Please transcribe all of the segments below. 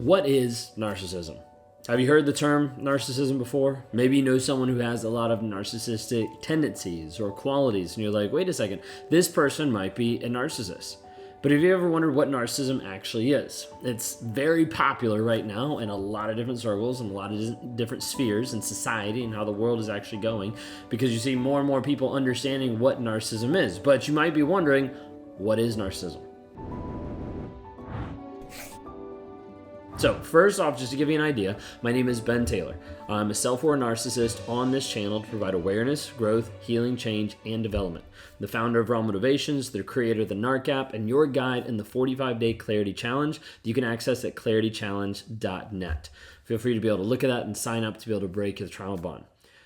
What is narcissism? Have you heard the term narcissism before? Maybe you know someone who has a lot of narcissistic tendencies or qualities, and you're like, wait a second, this person might be a narcissist. But have you ever wondered what narcissism actually is? It's very popular right now in a lot of different circles and a lot of different spheres in society and how the world is actually going, because you see more and more people understanding what narcissism is. But you might be wondering, what is narcissism? So first off, just to give you an idea, my name is Ben Taylor. I'm a self-aware narcissist on this channel to provide awareness, growth, healing, change, and development. I'm the founder of Raw Motivations, the creator of the NARC app, and your guide in the 45-day Clarity Challenge that you can access at claritychallenge.net. Feel free to be able to look at that and sign up to be able to break the trauma bond.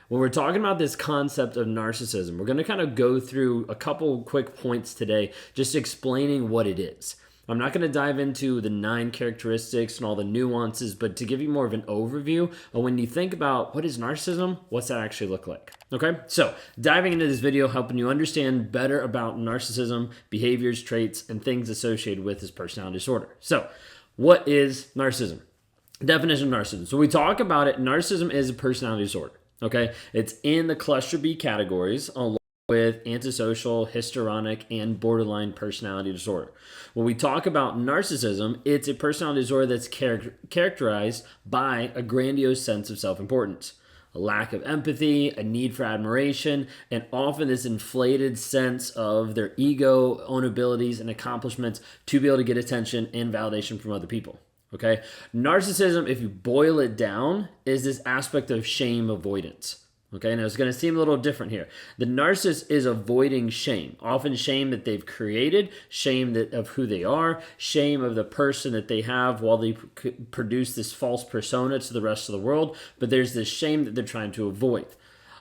When we're talking about this concept of narcissism, we're going to kind of go through a couple quick points today, just explaining what it is. I'm not going to dive into the 9 characteristics and all the nuances, but to give you more of an overview of when you think about what is narcissism, what's that actually look like? Okay, so diving into this video, helping you understand better about narcissism, behaviors, traits, and things associated with this personality disorder. So what is narcissism? Definition of narcissism. So we talk about it, narcissism is a personality disorder. Okay, it's in the cluster B categories along with antisocial, histrionic, and borderline personality disorder. When we talk about narcissism, it's a personality disorder that's characterized by a grandiose sense of self-importance, a lack of empathy, a need for admiration, and often this inflated sense of their ego, own abilities, and accomplishments to be able to get attention and validation from other people. Okay? Narcissism, if you boil it down, is this aspect of shame avoidance. Okay, now it's going to seem a little different here. The narcissist is avoiding shame, often shame that they've created, shame of who they are, shame of the person that they have while they produce this false persona to the rest of the world, but there's this shame that they're trying to avoid.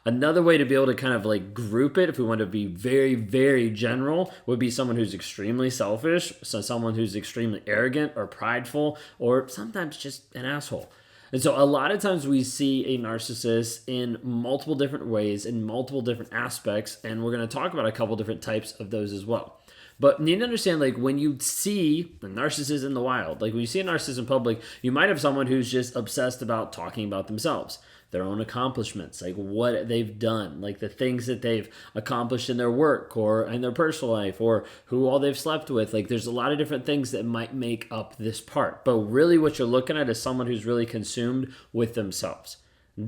Another way to be able to kind of like group it, if we want to be very, very general, would be someone who's extremely selfish, so someone who's extremely arrogant or prideful, or sometimes just an asshole. And so a lot of times we see a narcissist in multiple different ways, in multiple different aspects, and we're going to talk about a couple different types of those as well. But you need to understand, like, when you see a narcissist in the wild, like when you see a narcissist in public, you might have someone who's just obsessed about talking about themselves, their own accomplishments, like what they've done, like the things that they've accomplished in their work or in their personal life or who all they've slept with. Like there's a lot of different things that might make up this part. But really what you're looking at is someone who's really consumed with themselves.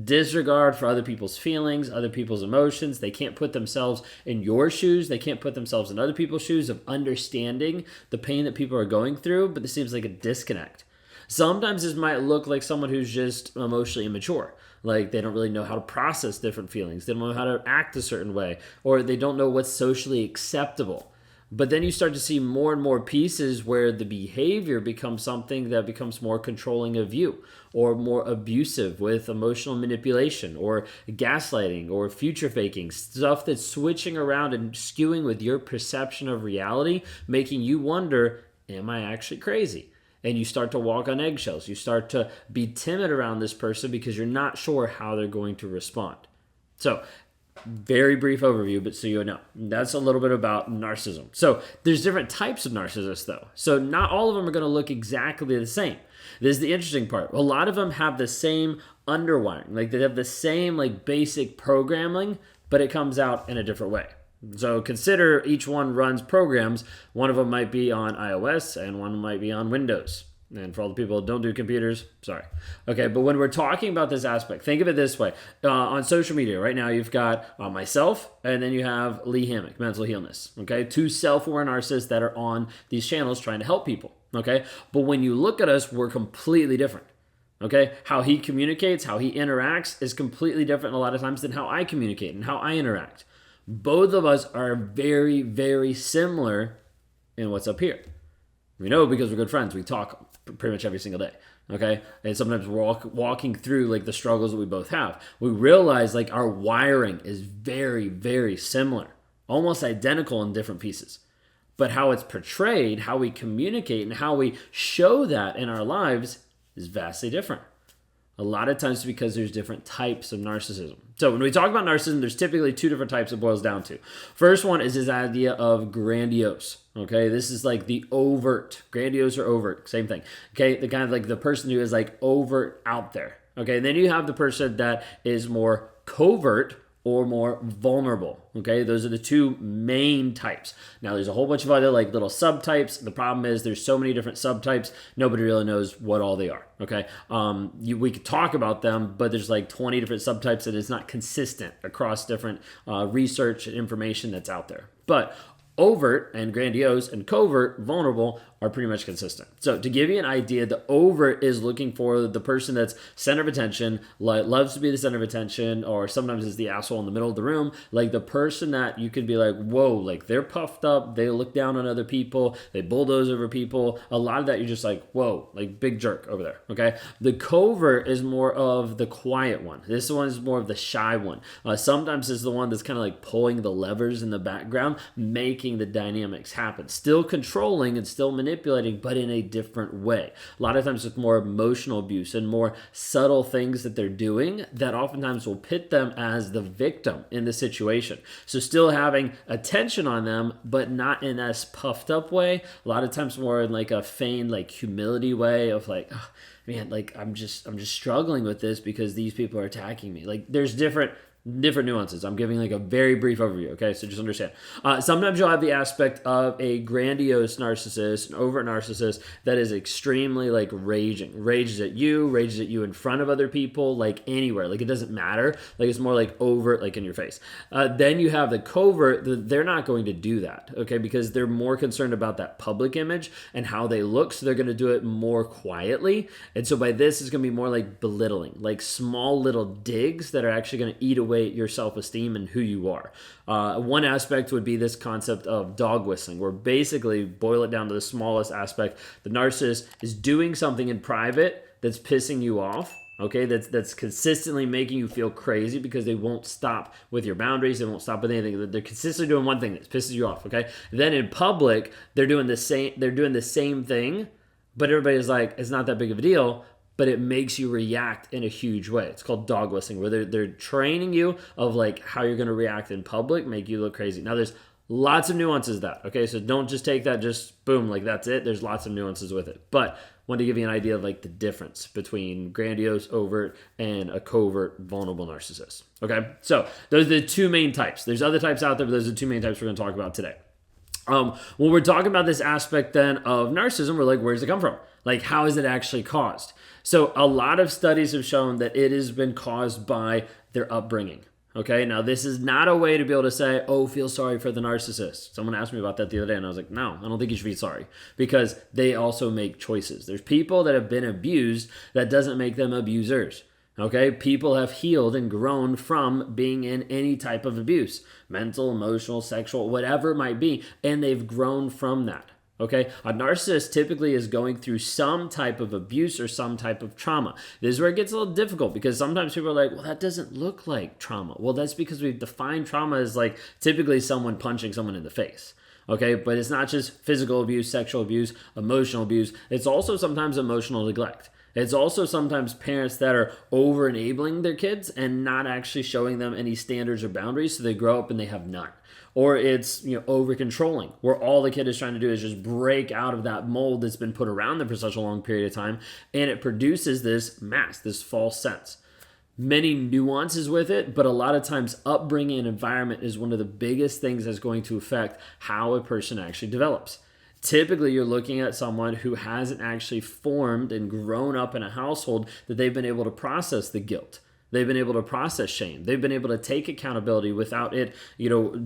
Disregard for other people's feelings, other people's emotions. They can't put themselves in your shoes. They can't put themselves in other people's shoes of understanding the pain that people are going through, but this seems like a disconnect. Sometimes this might look like someone who's just emotionally immature. Like they don't really know how to process different feelings. They don't know how to act a certain way, or they don't know what's socially acceptable. But then you start to see more and more pieces where the behavior becomes something that becomes more controlling of you or more abusive with emotional manipulation or gaslighting or future faking, stuff that's switching around and skewing with your perception of reality, making you wonder, am I actually crazy? And you start to walk on eggshells. You start to be timid around this person because you're not sure how they're going to respond. So, very brief overview, but so you know, that's a little bit about narcissism. So there's different types of narcissists though. So not all of them are going to look exactly the same. This is the interesting part. A lot of them have the same underwiring. Like they have the same like basic programming, but it comes out in a different way. So consider each one runs programs. One of them might be on iOS and one might be on Windows. And for all the people that don't do computers, sorry. Okay, but when we're talking about this aspect, think of it this way. On social media right now, you've got myself, and then you have Lee Hammock, Mental Healness. Okay, 2 self-aware narcissists that are on these channels trying to help people. Okay, but when you look at us, we're completely different. Okay, how he communicates, how he interacts is completely different a lot of times than how I communicate and how I interact. Both of us are very, very similar in what's up here. We know because we're good friends. We talk pretty much every single day, okay? And sometimes we're walking through like the struggles that we both have. We realize like our wiring is very, very similar, almost identical in different pieces. But how it's portrayed, how we communicate, and how we show that in our lives is vastly different. A lot of times because there's different types of narcissism. So when we talk about narcissism, there's typically two different types it boils down to. First one is this idea of grandiose. Okay, this is like the overt, grandiose or overt, same thing. Okay, the kind of like the person who is like overt out there. Okay, and then you have the person that is more covert or more vulnerable. Okay, those are the two main types. Now there's a whole bunch of other like little subtypes. The problem is there's so many different subtypes, nobody really knows what all they are. Okay, we could talk about them, but there's like 20 different subtypes that is not consistent across different research and information that's out there. But overt and grandiose and covert, vulnerable, are pretty much consistent. So to give you an idea, the overt is looking for the person that's center of attention, loves to be the center of attention, or sometimes is the asshole in the middle of the room, like the person that you could be like, whoa, like they're puffed up, they look down on other people, they bulldoze over people. A lot of that you're just like, whoa, like big jerk over there, okay? The covert is more of the quiet one. This one is more of the shy one. Sometimes it's the one that's kind of like pulling the levers in the background, making the dynamics happen. Still controlling and still manipulating, but in a different way. A lot of times with more emotional abuse and more subtle things that they're doing that oftentimes will pit them as the victim in the situation. So still having attention on them, but not in as puffed up way. A lot of times more in like a feigned like humility way of like, oh, man, like I'm just struggling with this because these people are attacking me. Like there's different nuances. I'm giving like a very brief overview, okay? So just understand. Sometimes you'll have the aspect of a grandiose narcissist, an overt narcissist that is extremely like rages at you in front of other people, like anywhere. Like it doesn't matter. Like it's more like overt, like in your face. Then you have the covert. They're not going to do that, okay? Because they're more concerned about that public image and how they look. So they're going to do it more quietly. And so by this, it's going to be more like belittling, like small little digs that are actually going to eat away your self-esteem and who you are. One aspect would be this concept of dog whistling, where basically, boil it down to the smallest aspect, the narcissist is doing something in private that's pissing you off. Okay, that's consistently making you feel crazy because they won't stop with your boundaries. They won't stop with anything. They're consistently doing one thing that pisses you off. Okay, then in public, they're doing the same thing, but everybody's like, it's not that big of a deal. But it makes you react in a huge way. It's called dog whistling, where they're training you of like how you're going to react in public, make you look crazy. Now, there's lots of nuances to that, okay? So don't just take that just boom, like that's it. There's lots of nuances with it. But I want to give you an idea of like the difference between grandiose, overt, and a covert, vulnerable narcissist, okay? So those are the two main types. There's other types out there, but those are the two main types we're going to talk about today. When we're talking about this aspect then of narcissism, we're like, where does it come from? Like, how is it actually caused? So a lot of studies have shown that it has been caused by their upbringing. Okay, now this is not a way to be able to say, oh, feel sorry for the narcissist. Someone asked me about that the other day, and I was like, no, I don't think you should feel sorry, because they also make choices. There's people that have been abused that doesn't make them abusers. Okay, people have healed and grown from being in any type of abuse, mental, emotional, sexual, whatever it might be, and they've grown from that. Okay, a narcissist typically is going through some type of abuse or some type of trauma. This is where it gets a little difficult, because sometimes people are like, well, that doesn't look like trauma. Well, that's because we've defined trauma as like typically someone punching someone in the face. Okay, but it's not just physical abuse, sexual abuse, emotional abuse. It's also sometimes emotional neglect. It's also sometimes parents that are over-enabling their kids and not actually showing them any standards or boundaries, so they grow up and they have none. Or it's, over-controlling, where all the kid is trying to do is just break out of that mold that's been put around them for such a long period of time, and it produces this mask, this false sense. Many nuances with it, but a lot of times upbringing and environment is one of the biggest things that's going to affect how a person actually develops. Typically, you're looking at someone who hasn't actually formed and grown up in a household that they've been able to process the guilt. They've been able to process shame. They've been able to take accountability without it,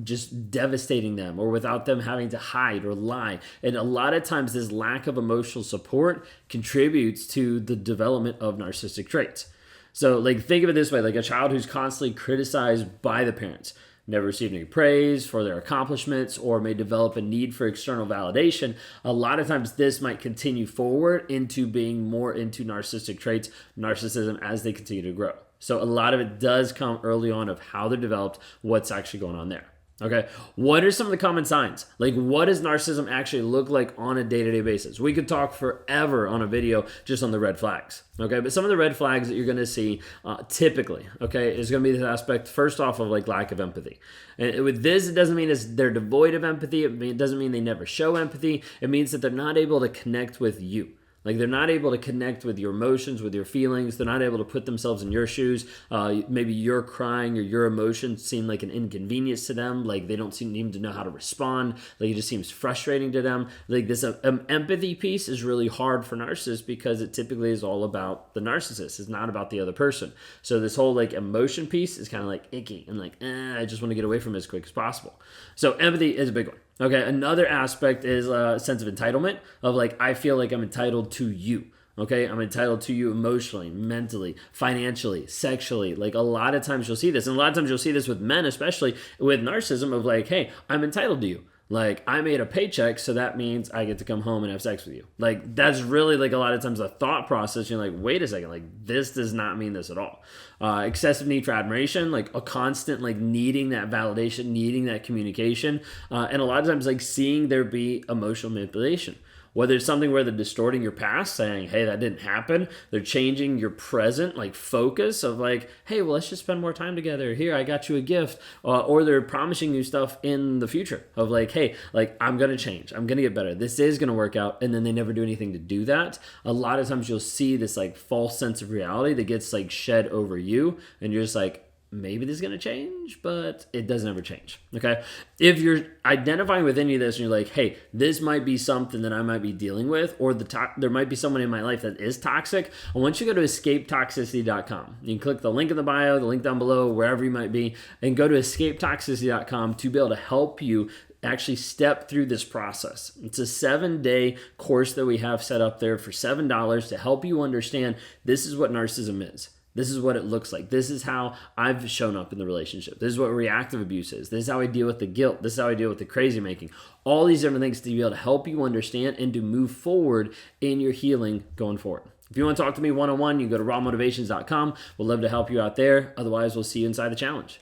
just devastating them, or without them having to hide or lie. And a lot of times this lack of emotional support contributes to the development of narcissistic traits. So think of it this way, like a child who's constantly criticized by the parents, never received any praise for their accomplishments, or may develop a need for external validation. A lot of times this might continue forward into being more into narcissistic traits, narcissism, as they continue to grow. So a lot of it does come early on of how they're developed, what's actually going on there. Okay, what are some of the common signs? Like, what does narcissism actually look like on a day-to-day basis? We could talk forever on a video just on the red flags. Okay, but some of the red flags that you're going to see typically, okay, is going to be this aspect first off of like lack of empathy. And with this, it doesn't mean they're devoid of empathy. It doesn't mean they never show empathy. It means that they're not able to connect with you. Like, they're not able to connect with your emotions, with your feelings. They're not able to put themselves in your shoes. Maybe you're crying or your emotions seem like an inconvenience to them. Like, they don't seem to know how to respond. Like, it just seems frustrating to them. Like, this empathy piece is really hard for narcissists because it typically is all about the narcissist. It's not about the other person. So this whole like emotion piece is kind of like icky and like, I just want to get away from it as quick as possible. So empathy is a big one. Okay, another aspect is a sense of entitlement of like, I feel like I'm entitled to you. Okay, I'm entitled to you emotionally, mentally, financially, sexually. Like, a lot of times you'll see this. And a lot of times you'll see this with men, especially with narcissism of like, hey, I'm entitled to you. Like, I made a paycheck, so that means I get to come home and have sex with you. Like, that's really like a lot of times the thought process. You're like, wait a second, like this does not mean this at all. Excessive need for admiration, like a constant like needing that validation, needing that communication. And a lot of times like seeing there be emotional manipulation. Whether it's something where they're distorting your past, saying, hey, that didn't happen. They're changing your present, like focus of like, hey, well, let's just spend more time together. Here, I got you a gift. Or they're promising you stuff in the future of like, hey, like I'm going to change. I'm going to get better. This is going to work out. And then they never do anything to do that. A lot of times you'll see this like false sense of reality that gets like shed over you. And you're just like, maybe this is going to change, but it doesn't ever change, okay? If you're identifying with any of this and you're like, hey, this might be something that I might be dealing with, or there might be someone in my life that is toxic, I want you to go to escapetoxicity.com. You can click the link in the bio, the link down below, wherever you might be, and go to escapetoxicity.com to be able to help you actually step through this process. It's a 7-day course that we have set up there for $7 to help you understand this is what narcissism is. This is what it looks like. This is how I've shown up in the relationship. This is what reactive abuse is. This is how I deal with the guilt. This is how I deal with the crazy making. All these different things to be able to help you understand and to move forward in your healing going forward. If you want to talk to me one-on-one, you can go to rawmotivations.com. We'd love to help you out there. Otherwise, we'll see you inside the challenge.